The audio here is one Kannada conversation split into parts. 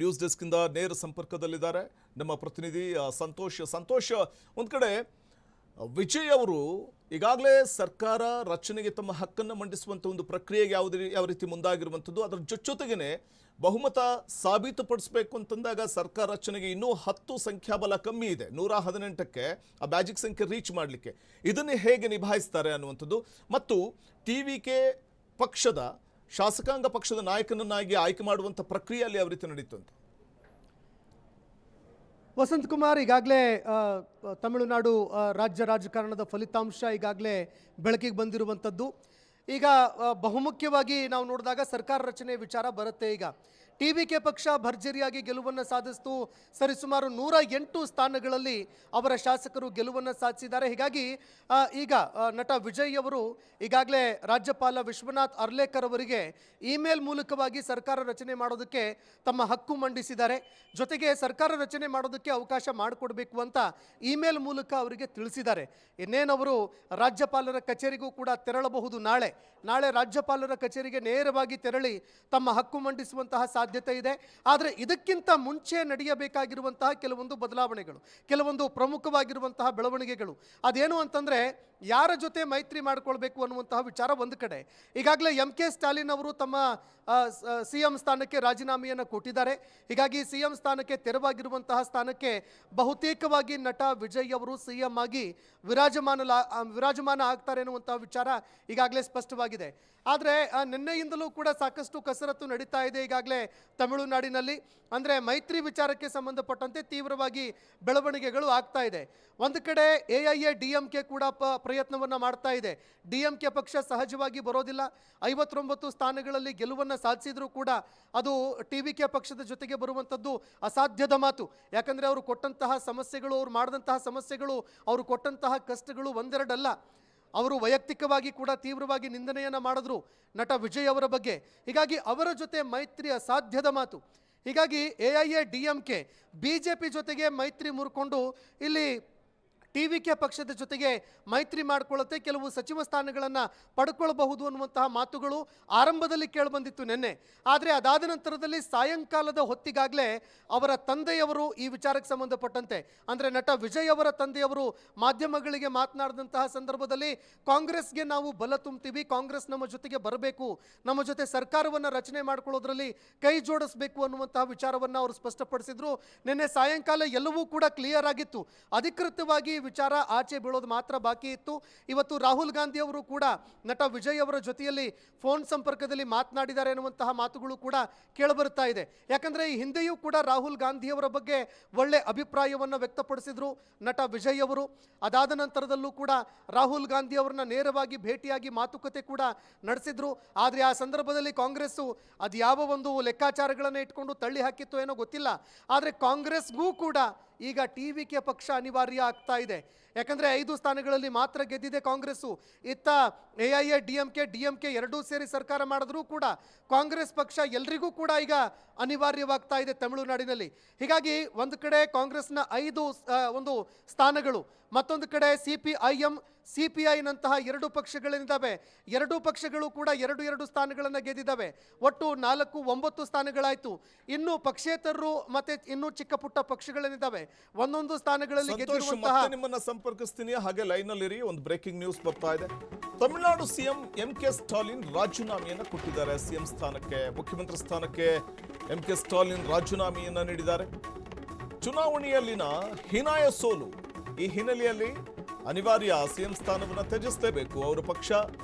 ನ್ಯೂಸ್ ಡೆಸ್ಕ್ ಇಂದ ನೇರ ಸಂಪರ್ಕದಲ್ಲಿದ್ದಾರೆ ನಮ್ಮ ಪ್ರತಿನಿಧಿ ಸಂತೋಷ್. ಒಂದು ಕಡೆ ವಿಜಯ್ ಅವರು ಈಗಾಗಲೇ ಸರ್ಕಾರ ರಚನೆಗೆ ತಮ್ಮ ಹಕ್ಕನ್ನು ಮಂಡಿಸುವಂತ ಒಂದು ಪ್ರಕ್ರಿಯೆಗೆ ಯಾವ ರೀತಿ ಮುಂದಾಗಿರುವಂಥದ್ದು, ಅದರ ಜೊತೆಗೇನೆ ಬಹುಮತ ಸಾಬೀತುಪಡಿಸಬೇಕು ಅಂತಂದಾಗ ಸರ್ಕಾರ ರಚನೆಗೆ ಇನ್ನೂ 10 ಸಂಖ್ಯಾಬಲ ಕಮ್ಮಿ ಇದೆ, 118ಕ್ಕೆ ಆ ಮ್ಯಾಜಿಕ್ ಸಂಖ್ಯೆ ರೀಚ್ ಮಾಡಲಿಕ್ಕೆ. ಇದನ್ನೇ ಹೇಗೆ ನಿಭಾಯಿಸ್ತಾರೆ ಅನ್ನುವಂಥದ್ದು ಮತ್ತು ಟಿವಿಕೆ ಪಕ್ಷದ ಶಾಸಕಾಂಗ ಪಕ್ಷದ ನಾಯಕನನ್ನಾಗಿ ಆಯ್ಕೆ ಮಾಡುವಂಥ ಪ್ರಕ್ರಿಯೆಯಲ್ಲಿ ಯಾವ ರೀತಿ ನಡೀತು ಅಂತ. ವಸಂತ್ ಕುಮಾರ್, ಈಗಾಗಲೇ ತಮಿಳುನಾಡು ರಾಜ್ಯ ರಾಜಕಾರಣದ ಫಲಿತಾಂಶ ಈಗಾಗಲೇ ಬೆಳಕಿಗೆ ಬಂದಿರುವಂಥದ್ದು. ಈಗ ಬಹುಮುಖ್ಯವಾಗಿ ನಾವು ನೋಡಿದಾಗ ಸರ್ಕಾರ ರಚನೆ ವಿಚಾರ ಬರುತ್ತೆ. ಈಗ ಟಿವಿಕೆ ಪಕ್ಷ ಭರ್ಜರಿಯಾಗಿ ಗೆಲುವನ್ನು ಸಾಧಿಸಿತು. ಸರಿಸುಮಾರು 108 ಸ್ಥಾನಗಳಲ್ಲಿ ಅವರ ಶಾಸಕರು ಗೆಲುವನ್ನು ಸಾಧಿಸಿದ್ದಾರೆ. ಹೀಗಾಗಿ ಈಗ ನಟ ವಿಜಯ್ ಅವರು ಈಗಾಗಲೇ ರಾಜ್ಯಪಾಲ ವಿಶ್ವನಾಥ್ ಅರ್ಲೇಕರ್ ಅವರಿಗೆ ಇಮೇಲ್ ಮೂಲಕವಾಗಿ ಸರ್ಕಾರ ರಚನೆ ಮಾಡೋದಕ್ಕೆ ತಮ್ಮ ಹಕ್ಕು ಮಂಡಿಸಿದ್ದಾರೆ. ಜೊತೆಗೆ ಸರ್ಕಾರ ರಚನೆ ಮಾಡೋದಕ್ಕೆ ಅವಕಾಶ ಮಾಡಿಕೊಡ್ಬೇಕು ಅಂತ ಇಮೇಲ್ ಮೂಲಕ ಅವರಿಗೆ ತಿಳಿಸಿದ್ದಾರೆ. ಇನ್ನೇನವರು ರಾಜ್ಯಪಾಲರ ಕಚೇರಿಗೂ ಕೂಡ ತೆರಳಬಹುದು. ನಾಳೆ ರಾಜ್ಯಪಾಲರ ಕಚೇರಿಗೆ ನೇರವಾಗಿ ತೆರಳಿ ತಮ್ಮ ಹಕ್ಕು ಮಂಡಿಸುವಂತಹ ಸಾಧ್ಯತೆ ಇದೆ. ಆದರೆ ಇದಕ್ಕಿಂತ ಮುಂಚೆ ನಡೆಯಬೇಕಾಗಿರುವಂತಹ ಕೆಲವೊಂದು ಬದಲಾವಣೆಗಳು, ಕೆಲವೊಂದು ಪ್ರಮುಖವಾಗಿರುವಂತಹ ಬೆಳವಣಿಗೆಗಳು ಅದೇನು ಅಂತಂದರೆ, ಯಾರ ಜೊತೆ ಮೈತ್ರಿ ಮಾಡಿಕೊಳ್ಬೇಕು ಅನ್ನುವಂತಹ ವಿಚಾರ ಒಂದು ಕಡೆ. ಈಗಾಗಲೇ MK ಸ್ಟಾಲಿನ್ ಅವರು ತಮ್ಮ CM ಸ್ಥಾನಕ್ಕೆ ರಾಜೀನಾಮೆಯನ್ನು ಕೊಟ್ಟಿದ್ದಾರೆ. ಹೀಗಾಗಿ CM ಸ್ಥಾನಕ್ಕೆ ತೆರವಾಗಿರುವಂತಹ ಸ್ಥಾನಕ್ಕೆ ಬಹುತೇಕವಾಗಿ ನಟ ವಿಜಯ್ ಅವರು CM ಆಗಿ ವಿರಾಜಮಾನ ಆಗ್ತಾರೆ ಅನ್ನುವಂತಹ ವಿಚಾರ ಈಗಾಗಲೇ ಸ್ಪಷ್ಟವಾಗಿದೆ. ಆದರೆ ನಿನ್ನೆಯಿಂದಲೂ ಕೂಡ ಸಾಕಷ್ಟು ಕಸರತ್ತು ನಡೀತಾ ಇದೆ ಈಗಾಗಲೇ ತಮಿಳುನಾಡಿನಲ್ಲಿ. ಅಂದರೆ ಮೈತ್ರಿ ವಿಚಾರಕ್ಕೆ ಸಂಬಂಧಪಟ್ಟಂತೆ ತೀವ್ರವಾಗಿ ಬೆಳವಣಿಗೆಗಳು ಆಗ್ತಾ ಇದೆ. ಒಂದು ಕಡೆ AIADMK ಕೂಡ ಪ್ರಯತ್ನವನ್ನು ಮಾಡ್ತಾ ಇದೆ. DMK ಪಕ್ಷ ಸಹಜವಾಗಿ ಬರೋದಿಲ್ಲ. 59 ಸ್ಥಾನಗಳಲ್ಲಿ ಗೆಲುವನ್ನು ಸಾಧಿಸಿದರೂ ಕೂಡ ಅದು TVK ಪಕ್ಷದ ಜೊತೆಗೆ ಬರುವಂಥದ್ದು ಅಸಾಧ್ಯದ ಮಾತು. ಯಾಕಂದರೆ ಅವರು ಕೊಟ್ಟಂತಹ ಸಮಸ್ಯೆಗಳು, ಅವರು ಮಾಡಿದಂತಹ ಸಮಸ್ಯೆಗಳು, ಅವರು ಕೊಟ್ಟಂತಹ ಕಷ್ಟಗಳು ಒಂದೆರಡಲ್ಲ. ಅವರು ವೈಯಕ್ತಿಕವಾಗಿ ಕೂಡ ತೀವ್ರವಾಗಿ ನಿಂದನೆಯನ್ನು ಮಾಡಿದ್ರು ನಟ ವಿಜಯ್ ಅವರ ಬಗ್ಗೆ. ಹೀಗಾಗಿ ಅವರ ಜೊತೆ ಮೈತ್ರಿ ಅಸಾಧ್ಯದ ಮಾತು. ಹೀಗಾಗಿ AIADMK BJP ಜೊತೆಗೆ ಮೈತ್ರಿ ಮುರ್ಕೊಂಡು ಇಲ್ಲಿ TVK ಪಕ್ಷದ ಜೊತೆಗೆ ಮೈತ್ರಿ ಮಾಡಿಕೊಳ್ಳುತ್ತೆ, ಕೆಲವು ಸಚಿವ ಸ್ಥಾನಗಳನ್ನು ಪಡ್ಕೊಳ್ಬಹುದು ಅನ್ನುವಂತಹ ಮಾತುಗಳು ಆರಂಭದಲ್ಲಿ ಕೇಳಿಬಂದಿತ್ತು ನಿನ್ನೆ. ಆದರೆ ಅದಾದ ನಂತರದಲ್ಲಿ ಸಾಯಂಕಾಲದ ಹೊತ್ತಿಗಾಗಲೇ ಅವರ ತಂದೆಯವರು ಈ ವಿಚಾರಕ್ಕೆ ಸಂಬಂಧಪಟ್ಟಂತೆ, ಅಂದರೆ ನಟ ವಿಜಯ್ ಅವರ ತಂದೆಯವರು ಮಾಧ್ಯಮಗಳಿಗೆ ಮಾತನಾಡಿದಂತಹ ಸಂದರ್ಭದಲ್ಲಿ ಕಾಂಗ್ರೆಸ್ಗೆ ನಾವು ಬಲ ತುಂಬ್ತೀವಿ, ಕಾಂಗ್ರೆಸ್ ನಮ್ಮ ಜೊತೆಗೆ ಬರಬೇಕು, ನಮ್ಮ ಜೊತೆ ಸರ್ಕಾರವನ್ನು ರಚನೆ ಮಾಡಿಕೊಳ್ಳೋದ್ರಲ್ಲಿ ಕೈ ಜೋಡಿಸಬೇಕು ಅನ್ನುವಂತಹ ವಿಚಾರವನ್ನು ಅವರು ಸ್ಪಷ್ಟಪಡಿಸಿದ್ರು. ನಿನ್ನೆ ಸಾಯಂಕಾಲ ಎಲ್ಲವೂ ಕೂಡ ಕ್ಲಿಯರ್ ಆಗಿತ್ತು. ಅಧಿಕೃತವಾಗಿ ವಿಚಾರ ಆಚೆ ಬೀಳೋದು ಮಾತ್ರ ಬಾಕಿ ಇತ್ತು. ಇವತ್ತು ರಾಹುಲ್ ಗಾಂಧಿ ಅವರು ಕೂಡ ನಟ ವಿಜಯ್ ಅವರ ಜೊತೆಯಲ್ಲಿ ಫೋನ್ ಸಂಪರ್ಕದಲ್ಲಿ ಮಾತನಾಡಿದ್ದಾರೆ ಎನ್ನುವಂತಹ ಮಾತುಗಳು ಕೂಡ ಕೇಳಬರುತ್ತಾ ಇದೆ. ಯಾಕಂದರೆ ಈ ಹಿಂದೆಯೂ ಕೂಡ ರಾಹುಲ್ ಗಾಂಧಿ ಅವರ ಬಗ್ಗೆ ಒಳ್ಳೆ ಅಭಿಪ್ರಾಯವನ್ನು ವ್ಯಕ್ತಪಡಿಸಿದ್ರು ನಟ ವಿಜಯ್ ಅವರು. ಅದಾದ ನಂತರದಲ್ಲೂ ಕೂಡ ರಾಹುಲ್ ಗಾಂಧಿ ಅವರನ್ನ ನೇರವಾಗಿ ಭೇಟಿಯಾಗಿ ಮಾತುಕತೆ ಕೂಡ ನಡೆಸಿದ್ರು. ಆದರೆ ಆ ಸಂದರ್ಭದಲ್ಲಿ ಕಾಂಗ್ರೆಸ್ಸು ಅದು ಯಾವ ಒಂದು ಲೆಕ್ಕಾಚಾರಗಳನ್ನು ಇಟ್ಕೊಂಡು ತಳ್ಳಿ ಹಾಕಿತ್ತು ಏನೋ ಗೊತ್ತಿಲ್ಲ. ಆದರೆ ಕಾಂಗ್ರೆಸ್ಗೂ ಕೂಡ ಈಗ TVK ಪಕ್ಷ ಅನಿವಾರ್ಯ ಆಗ್ತಾ ಇದೆ. ಯಾಕಂದರೆ 5 ಸ್ಥಾನಗಳಲ್ಲಿ ಮಾತ್ರ ಗೆದ್ದಿದೆ ಕಾಂಗ್ರೆಸ್ಸು. ಇತ್ತ AIADMK ಎರಡೂ ಸೇರಿ ಸರ್ಕಾರ ಮಾಡಿದ್ರೂ ಕೂಡ ಕಾಂಗ್ರೆಸ್ ಪಕ್ಷ ಎಲ್ರಿಗೂ ಕೂಡ ಈಗ ಅನಿವಾರ್ಯವಾಗ್ತಾ ಇದೆ ತಮಿಳುನಾಡಿನಲ್ಲಿ. ಹೀಗಾಗಿ ಒಂದು ಕಡೆ ಕಾಂಗ್ರೆಸ್ನ 5 ಒಂದು ಸ್ಥಾನಗಳು, ಮತ್ತೊಂದು ಕಡೆ CPIM CPI ನಂತಹ 2 ಪಕ್ಷಗಳೇನಿದ್ದಾವೆ, 2 ಪಕ್ಷಗಳು ಕೂಡ 2 ಸ್ಥಾನಗಳನ್ನು ಗೆದ್ದಿದ್ದಾವೆ. ಒಟ್ಟು 9 ಸ್ಥಾನಗಳಾಯಿತು. ಇನ್ನು ಪಕ್ಷೇತರರು ಮತ್ತೆ ಇನ್ನೂ ಚಿಕ್ಕ ಪುಟ್ಟ ಪಕ್ಷಗಳೇನಿದ್ದಾವೆ ಒಂದೊಂದು ಸ್ಥಾನಗಳಲ್ಲಿ ಗೆದ್ದಿರುವಂತಹ. ನಿಮ್ಮನ್ನ ಸಂಪರ್ಕಿಸ್ತೀನಿ, ಹಾಗೆ ಲೈನ್ ಅಲ್ಲಿ ಇರಿ. ಒಂದು ಬ್ರೇಕಿಂಗ್ ನ್ಯೂಸ್ ಬರ್ತಾ ಇದೆ. ತಮಿಳುನಾಡು CM MK ಸ್ಟಾಲಿನ್ ರಾಜೀನಾಮೆಯನ್ನು ಕೊಟ್ಟಿದ್ದಾರೆ. CM ಸ್ಥಾನಕ್ಕೆ, ಮುಖ್ಯಮಂತ್ರಿ ಸ್ಥಾನಕ್ಕೆ MK ಸ್ಟಾಲಿನ್ ರಾಜೀನಾಮೆಯನ್ನು ನೀಡಿದ್ದಾರೆ. ಚುನಾವಣೆಯಲ್ಲಿನ ಹೀನಾಯ ಸೋಲು, ಈ ಹಿನ್ನೆಲೆಯಲ್ಲಿ ಅನಿವಾರ್ಯ CM ಸ್ಥಾನವನ್ನು ತ್ಯಜಿಸಲೇಬೇಕು. ಅವರ ಪಕ್ಷ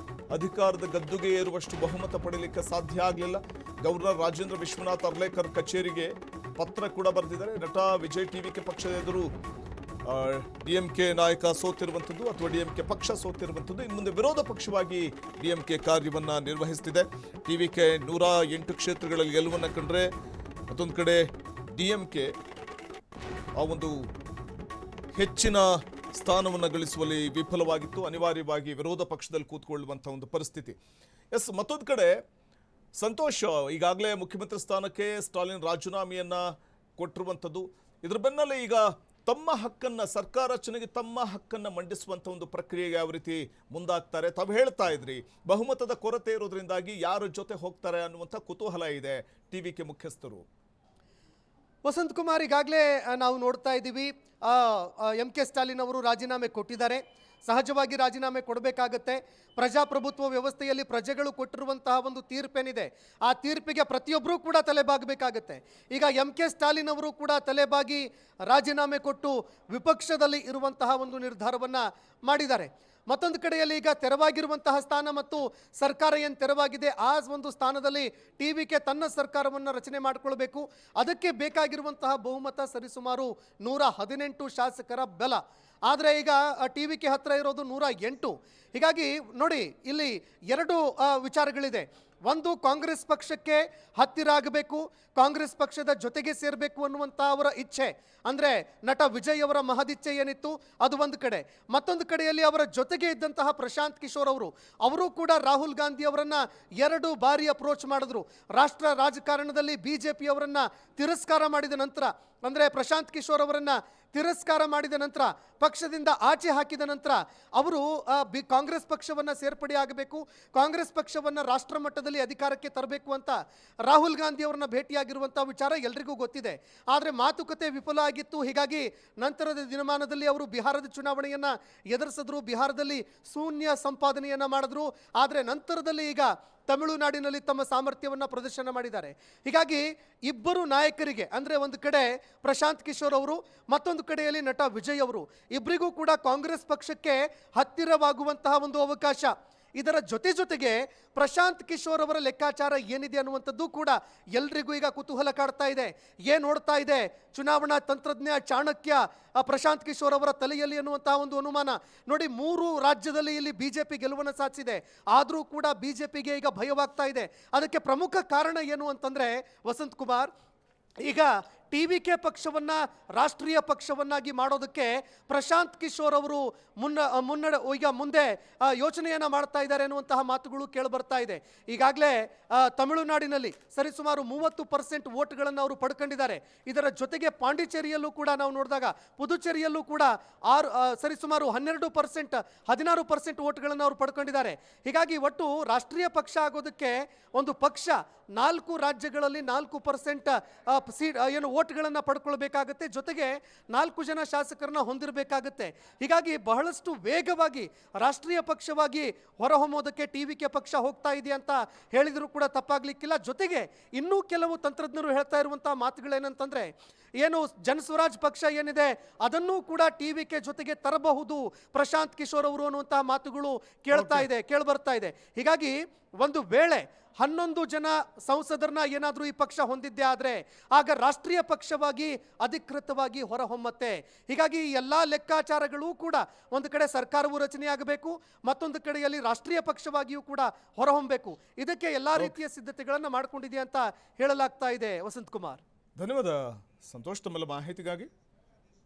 ಅಧಿಕಾರದ ಗದ್ದುಗೆ ಏರುವಷ್ಟು ಬಹುಮತ ಪಡೆಯಲಿಕ್ಕೆ ಸಾಧ್ಯ ಆಗಲಿಲ್ಲ. ಗವರ್ನರ್ ರಾಜೇಂದ್ರ ವಿಶ್ವನಾಥ್ ಅರ್ಲೇಕರ್ ಕಚೇರಿಗೆ ಪತ್ರ ಕೂಡ ಬರೆದಿದ್ದಾರೆ. ನಟ ವಿಜಯ್ TVK ಪಕ್ಷದ ಎದುರು DMK ನಾಯಕ ಸೋತಿರುವಂಥದ್ದು ಅಥವಾ DMK ಪಕ್ಷ ಸೋತಿರುವಂಥದ್ದು. ಇನ್ನು ಮುಂದೆ ವಿರೋಧ ಪಕ್ಷವಾಗಿ DMK ಕಾರ್ಯವನ್ನು ನಿರ್ವಹಿಸುತ್ತಿದೆ. TVK 108 ಕ್ಷೇತ್ರಗಳಲ್ಲಿ ಗೆಲುವನ್ನು ಕಂಡ್ರೆ, ಮತ್ತೊಂದು ಕಡೆ DMK ಆ ಒಂದು ಹೆಚ್ಚಿನ ಸ್ಥಾನವನ್ನು ಗಳಿಸುವಲ್ಲಿ ವಿಫಲವಾಗಿತ್ತು. ಅನಿವಾರ್ಯವಾಗಿ ವಿರೋಧ ಪಕ್ಷದಲ್ಲಿ ಕೂತ್ಕೊಳ್ಳುವಂಥ ಒಂದು ಪರಿಸ್ಥಿತಿ. ಮತ್ತೊಂದು ಕಡೆ ಸಂತೋಷ್, ಈಗಾಗಲೇ ಮುಖ್ಯಮಂತ್ರಿ ಸ್ಥಾನಕ್ಕೆ ಸ್ಟಾಲಿನ್ ರಾಜೀನಾಮೆಯನ್ನು ಕೊಟ್ಟಿರುವಂಥದ್ದು. ಇದರ ಬೆನ್ನಲ್ಲೇ ಈಗ ತಮ್ಮ ಹಕ್ಕನ್ನು, ಸರ್ಕಾರ ರಚನೆಗೆ ತಮ್ಮ ಹಕ್ಕನ್ನು ಮಂಡಿಸುವಂಥ ಒಂದು ಪ್ರಕ್ರಿಯೆಗೆ ಯಾವ ರೀತಿ ಮುಂದಾಗ್ತಾರೆ. ತಾವು ಹೇಳ್ತಾ ಇದ್ರಿ, ಬಹುಮತದ ಕೊರತೆ ಇರೋದ್ರಿಂದಾಗಿ ಯಾರ ಜೊತೆ ಹೋಗ್ತಾರೆ ಅನ್ನುವಂಥ ಕುತೂಹಲ ಇದೆ TVK ಮುಖ್ಯಸ್ಥರು. ವಸಂತ್ ಕುಮಾರ್, ಈಗಾಗಲೇ ನಾವು ನೋಡ್ತಾ ಇದ್ದೀವಿ ಎಂ ಕೆ ಸ್ಟಾಲಿನ್ ಅವರು ರಾಜೀನಾಮೆ ಕೊಟ್ಟಿದ್ದಾರೆ. ಸಹಜವಾಗಿ ರಾಜೀನಾಮೆ ಕೊಡಬೇಕಾಗತ್ತೆ. ಪ್ರಜಾಪ್ರಭುತ್ವ ವ್ಯವಸ್ಥೆಯಲ್ಲಿ ಪ್ರಜೆಗಳು ಕೊಟ್ಟಿರುವಂತಹ ಒಂದು ತೀರ್ಪೇನಿದೆ, ಆ ತೀರ್ಪಿಗೆ ಪ್ರತಿಯೊಬ್ಬರೂ ಕೂಡ ತಲೆಬಾಗಬೇಕಾಗತ್ತೆ. ಈಗ ಎಂ ಕೆ ಸ್ಟಾಲಿನ್ ಅವರು ಕೂಡ ತಲೆಬಾಗಿ ರಾಜೀನಾಮೆ ಕೊಟ್ಟು ವಿಪಕ್ಷದಲ್ಲಿ ಇರುವಂತಹ ಒಂದು ನಿರ್ಧಾರವನ್ನು ಮಾಡಿದ್ದಾರೆ. ಮತ್ತೊಂದು ಕಡೆಯಲ್ಲಿ ಈಗ ತೆರವಾಗಿರುವಂತಹ ಸ್ಥಾನ ಮತ್ತು ಸರ್ಕಾರ ಏನು ತೆರವಾಗಿದೆ, ಆ ಒಂದು ಸ್ಥಾನದಲ್ಲಿ ಟಿವಿಕೆ ತನ್ನ ಸರ್ಕಾರವನ್ನು ರಚನೆ ಮಾಡಿಕೊಳ್ಬೇಕು. ಅದಕ್ಕೆ ಬೇಕಾಗಿರುವಂತಹ ಬಹುಮತ ಸರಿಸುಮಾರು 118 ಶಾಸಕರ ಬಲ. ಆದರೆ ಈಗ ಟಿವಿಕೆ ಹತ್ರ ಇರೋದು 108. ಹೀಗಾಗಿ ನೋಡಿ, ಇಲ್ಲಿ ಎರಡು ವಿಚಾರಗಳಿದೆ. ಒಂದು, ಕಾಂಗ್ರೆಸ್ ಪಕ್ಷಕ್ಕೆ ಹತ್ತಿರ ಆಗಬೇಕು, ಕಾಂಗ್ರೆಸ್ ಪಕ್ಷದ ಜೊತೆಗೆ ಸೇರಬೇಕು ಅನ್ನುವಂಥ ಅವರ ಇಚ್ಛೆ, ಅಂದರೆ ನಟ ವಿಜಯ್ ಅವರ ಮಹದಿಚ್ಛೆ ಏನಿತ್ತು ಅದು ಒಂದು ಕಡೆ. ಮತ್ತೊಂದು ಕಡೆಯಲ್ಲಿ ಅವರ ಜೊತೆಗೆ ಇದ್ದಂತಹ ಪ್ರಶಾಂತ್ ಕಿಶೋರ್ ಅವರು ಕೂಡ ರಾಹುಲ್ ಗಾಂಧಿ ಅವರನ್ನು 2 ಬಾರಿ ಅಪ್ರೋಚ್ ಮಾಡಿದ್ರು. ರಾಷ್ಟ್ರ ರಾಜಕಾರಣದಲ್ಲಿ BJP ಅವರನ್ನು ತಿರಸ್ಕಾರ ಮಾಡಿದ ನಂತರ, ಅಂದರೆ ಪ್ರಶಾಂತ್ ಕಿಶೋರ್ ಅವರನ್ನು ತಿರಸ್ಕಾರ ಮಾಡಿದ ನಂತರ, ಪಕ್ಷದಿಂದ ಆಚೆ ಹಾಕಿದ ನಂತರ ಅವರು ಕಾಂಗ್ರೆಸ್ ಪಕ್ಷವನ್ನು ಸೇರ್ಪಡೆಯಾಗಬೇಕು, ಕಾಂಗ್ರೆಸ್ ಪಕ್ಷವನ್ನು ರಾಷ್ಟ್ರ ಮಟ್ಟದಲ್ಲಿ ಅಧಿಕಾರಕ್ಕೆ ತರಬೇಕು ಅಂತ ರಾಹುಲ್ ಗಾಂಧಿ ಅವರನ್ನ ಭೇಟಿಯಾಗಿರುವಂಥ ವಿಚಾರ ಎಲ್ರಿಗೂ ಗೊತ್ತಿದೆ. ಆದರೆ ಮಾತುಕತೆ ವಿಫಲ ಆಗಿತ್ತು. ಹೀಗಾಗಿ ನಂತರದ ದಿನಮಾನದಲ್ಲಿ ಅವರು ಬಿಹಾರದ ಚುನಾವಣೆಯನ್ನು ಎದುರಿಸಿದ್ರು, ಬಿಹಾರದಲ್ಲಿ ಶೂನ್ಯ ಸಂಪಾದನೆಯನ್ನು ಮಾಡಿದ್ರು. ಆದರೆ ನಂತರದಲ್ಲಿ ಈಗ ತಮಿಳುನಾಡಿನಲ್ಲಿ ತಮ್ಮ ಸಾಮರ್ಥ್ಯವನ್ನು ಪ್ರದರ್ಶನ ಮಾಡಿದ್ದಾರೆ. ಹೀಗಾಗಿ ಇಬ್ಬರು ನಾಯಕರಿಗೆ, ಅಂದರೆ ಒಂದು ಕಡೆ ಪ್ರಶಾಂತ್ ಕಿಶೋರ್ ಅವರು, ಮತ್ತೊಂದು ಕಡೆಯಲ್ಲಿ ನಟ ವಿಜಯ್ ಅವರು, ಇಬ್ಬರಿಗೂ ಕೂಡ ಕಾಂಗ್ರೆಸ್ ಪಕ್ಷಕ್ಕೆ ಹತ್ತಿರವಾಗುವಂತಹ ಒಂದು ಅವಕಾಶ. ಇದರ ಜೊತೆಗೆ ಪ್ರಶಾಂತ್ ಕಿಶೋರ್ ಅವರ ಲೆಕ್ಕಾಚಾರ ಏನಿದೆ ಅನ್ನುವಂಥದ್ದು ಕೂಡ ಎಲ್ರಿಗೂ ಈಗ ಕುತೂಹಲ ಕಾಡ್ತಾ ಇದೆ. ಏನು ನೋಡ್ತಾ ಇದೆ ಚುನಾವಣಾ ತಂತ್ರಜ್ಞ ಚಾಣಕ್ಯ ಪ್ರಶಾಂತ್ ಕಿಶೋರ್ ಅವರ ತಲೆಯಲ್ಲಿ ಅನ್ನುವಂತಹ ಒಂದು ಅನುಮಾನ. ನೋಡಿ, 3 ರಾಜ್ಯದಲ್ಲಿ ಇಲ್ಲಿ BJP ಗೆಲುವನ್ನು ಸಾಧಿಸಿದೆ, ಆದರೂ ಕೂಡ BJPಗೆ ಈಗ ಭಯವಾಗ್ತಾ ಇದೆ. ಅದಕ್ಕೆ ಪ್ರಮುಖ ಕಾರಣ ಏನು ಅಂತಂದರೆ ವಸಂತ್ ಕುಮಾರ್, ಈಗ ಟಿವಿಕೆ ಪಕ್ಷವನ್ನ ರಾಷ್ಟ್ರೀಯ ಪಕ್ಷವನ್ನಾಗಿ ಮಾಡೋದಕ್ಕೆ ಪ್ರಶಾಂತ್ ಕಿಶೋರ್ ಅವರು ಮುಂದೆ ಯೋಚನೆಯನ್ನ ಮಾಡ್ತಾ ಇದ್ದಾರೆ ಅನ್ನುವಂತಹ ಮಾತುಗಳು ಕೇಳಿಬರ್ತಾ ಇದೆ. ಈಗಾಗಲೇ ತಮಿಳುನಾಡಿನಲ್ಲಿ ಸರಿಸುಮಾರು 30% ವೋಟ್ಗಳನ್ನು ಅವರು ಪಡ್ಕೊಂಡಿದ್ದಾರೆ. ಇದರ ಜೊತೆಗೆ ಪಾಂಡಿಚೇರಿಯಲ್ಲೂ ಕೂಡ ನಾವು ನೋಡಿದಾಗ, ಪುದುಚೇರಿಯಲ್ಲೂ ಕೂಡ ಸರಿಸುಮಾರು 16% ವೋಟ್ಗಳನ್ನು ಅವರು ಪಡ್ಕೊಂಡಿದ್ದಾರೆ. ಹೀಗಾಗಿ ಒಟ್ಟು ರಾಷ್ಟ್ರೀಯ ಪಕ್ಷ ಆಗೋದಕ್ಕೆ ಒಂದು ಪಕ್ಷ 4 ರಾಜ್ಯಗಳಲ್ಲಿ 4% ವೋಟ್ಗಳನ್ನು ಪಡ್ಕೊಳ್ಬೇಕಾಗತ್ತೆ, ಜೊತೆಗೆ 4 ಜನ ಶಾಸಕರನ್ನ ಹೊಂದಿರಬೇಕಾಗತ್ತೆ. ಹೀಗಾಗಿ ಬಹಳಷ್ಟು ವೇಗವಾಗಿ ರಾಷ್ಟ್ರೀಯ ಪಕ್ಷವಾಗಿ ಹೊರಹೊಮ್ಮೋದಕ್ಕೆ ಟಿವಿಕೆ ಪಕ್ಷ ಹೋಗ್ತಾ ಇದೆ ಅಂತ ಹೇಳಿದರೂ ಕೂಡ ತಪ್ಪಾಗ್ಲಿಕ್ಕಿಲ್ಲ. ಜೊತೆಗೆ ಇನ್ನೂ ಕೆಲವು ತಂತ್ರಜ್ಞರು ಹೇಳ್ತಾ ಇರುವಂತಹ ಮಾತುಗಳೇನಂತಂದ್ರೆ, ಏನು ಜನಸ್ವರಾಜ್ ಪಕ್ಷ ಏನಿದೆ ಅದನ್ನೂ ಕೂಡ ಟಿವಿಕೆ ಜೊತೆಗೆ ತರಬಹುದು ಪ್ರಶಾಂತ್ ಕಿಶೋರ್ ಅವರು ಅನ್ನುವಂತಹ ಮಾತುಗಳು ಕೇಳ್ಬರ್ತಾ ಇದೆ. ಹೀಗಾಗಿ ಒಂದು ವೇಳೆ 11 ಜನ ಸಂಸದರನ್ನ ಏನಾದರೂ ಈ ಪಕ್ಷ ಹೊಂದಿದ್ದೇ ಆದರೆ ಆಗ ರಾಷ್ಟ್ರೀಯ ಪಕ್ಷವಾಗಿ ಅಧಿಕೃತವಾಗಿ ಹೊರಹೊಮ್ಮತ್ತೆ. ಹೀಗಾಗಿ ಎಲ್ಲ ಲೆಕ್ಕಾಚಾರಗಳು ಕೂಡ, ಒಂದು ಕಡೆ ಸರ್ಕಾರವು ರಚನೆಯಾಗಬೇಕು, ಮತ್ತೊಂದು ಕಡೆಯಲ್ಲಿ ರಾಷ್ಟ್ರೀಯ ಪಕ್ಷವಾಗಿಯೂ ಕೂಡ ಹೊರಹೊಮ್ಮಬೇಕು. ಇದಕ್ಕೆ ಎಲ್ಲ ರೀತಿಯ ಸಿದ್ಧತೆಗಳನ್ನು ಮಾಡಿಕೊಂಡಿದೆ ಅಂತ ಹೇಳಲಾಗ್ತಾ ಇದೆ. ವಸಂತ್ ಕುಮಾರ್, ಧನ್ಯವಾದ ಸಂತೋಷ್ ತಮ್ಮೆಲ್ಲ ಮಾಹಿತಿಗಾಗಿ.